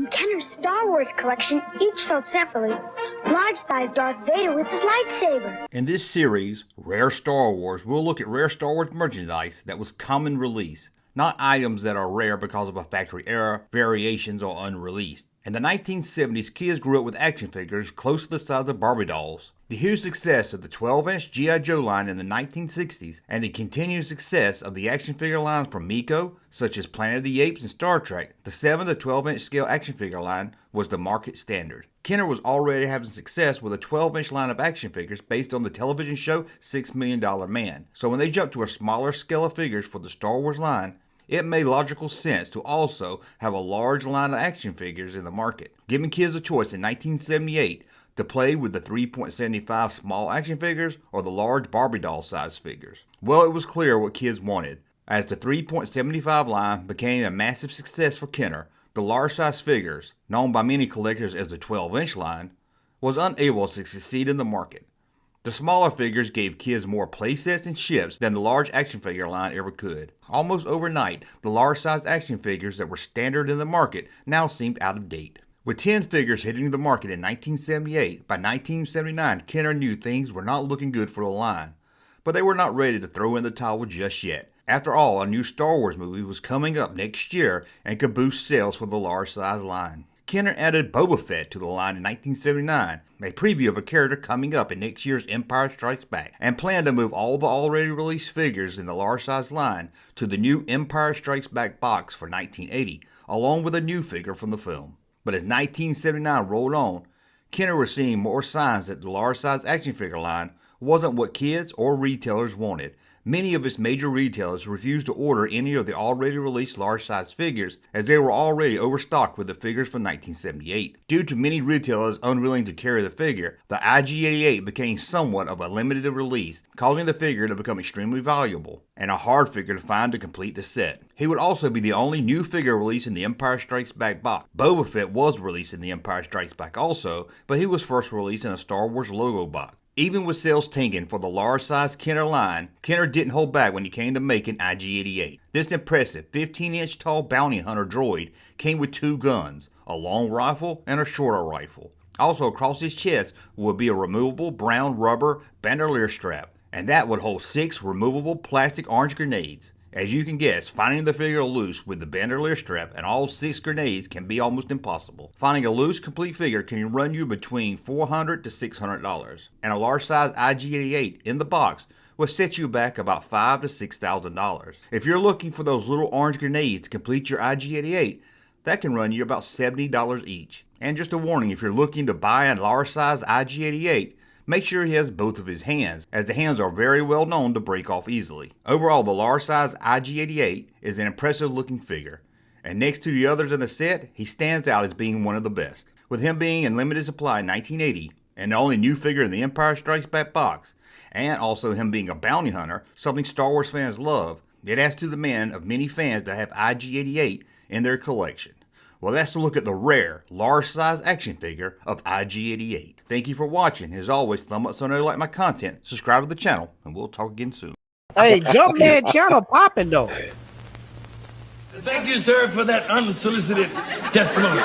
In Kenner's Star Wars collection, each sold separately. Large-sized Darth Vader with his lightsaber. In this series, Rare Star Wars, we'll look at rare Star Wars merchandise that was common release, not items that are rare because of a factory error, variations, or unreleased. In the 1970s, kids grew up with action figures close to the size of Barbie dolls. The huge success of the 12-inch G.I. Joe line in the 1960s and the continued success of the action figure lines from Miko, such as Planet of the Apes and Star Trek, the 7 to 12-inch scale action figure line was the market standard. Kenner was already having success with a 12-inch line of action figures based on the television show $6 Million Man. So when they jumped to a smaller scale of figures for the Star Wars line, it made logical sense to also have a large line of action figures in the market, giving kids a choice in 1978 to play with the 3.75 small action figures or the large Barbie doll size figures. Well, it was clear what kids wanted. As the 3.75 line became a massive success for Kenner, the large size figures, known by many collectors as the 12-inch line, was unable to succeed in the market. The smaller figures gave kids more playsets and ships than the large action figure line ever could. Almost overnight, the large size action figures that were standard in the market now seemed out of date. With 10 figures hitting the market in 1978, by 1979 Kenner knew things were not looking good for the line. But they were not ready to throw in the towel just yet. After all, a new Star Wars movie was coming up next year and could boost sales for the large size line. Kenner added Boba Fett to the line in 1979, a preview of a character coming up in next year's Empire Strikes Back, and planned to move all the already released figures in the large size line to the new Empire Strikes Back box for 1980, along with a new figure from the film. But as 1979 rolled on, Kenner was seeing more signs that the large size action figure line wasn't what kids or retailers wanted. Many of its major retailers refused to order any of the already released large size figures as they were already overstocked with the figures from 1978. Due to many retailers unwilling to carry the figure, the IG-88 became somewhat of a limited release, causing the figure to become extremely valuable and a hard figure to find to complete the set. He would also be the only new figure released in the Empire Strikes Back box. Boba Fett was released in the Empire Strikes Back also, but he was first released in a Star Wars logo box. Even with sales tanking for the large-size Kenner line, Kenner didn't hold back when he came to making IG-88. This impressive 15-inch tall bounty hunter droid came with 2 guns, a long rifle and a shorter rifle. Also across his chest would be a removable brown rubber bandolier strap, and that would hold 6 removable plastic orange grenades. As you can guess, finding the figure loose with the bandolier strap and all 6 grenades can be almost impossible. Finding a loose, complete figure can run you between $400 to $600, and a large-size IG-88 in the box will set you back about $5,000 to $6,000. If you're looking for those little orange grenades to complete your IG-88, that can run you about $70 each. And just a warning, if you're looking to buy a large-size IG-88, make sure he has both of his hands, as the hands are very well known to break off easily. Overall, the large-size IG-88 is an impressive looking figure, and next to the others in the set, he stands out as being one of the best. With him being in limited supply in 1980, and the only new figure in the Empire Strikes Back box, and also him being a bounty hunter, something Star Wars fans love, it adds to the demand of many fans to have IG-88 in their collection. Well, that's a look at the rare, large-size action figure of IG-88. Thank you for watching. As always, thumb up so you know you like my content, subscribe to the channel, and we'll talk again soon. Hey, Jumpman channel popping though. Thank you, sir, for that unsolicited testimony.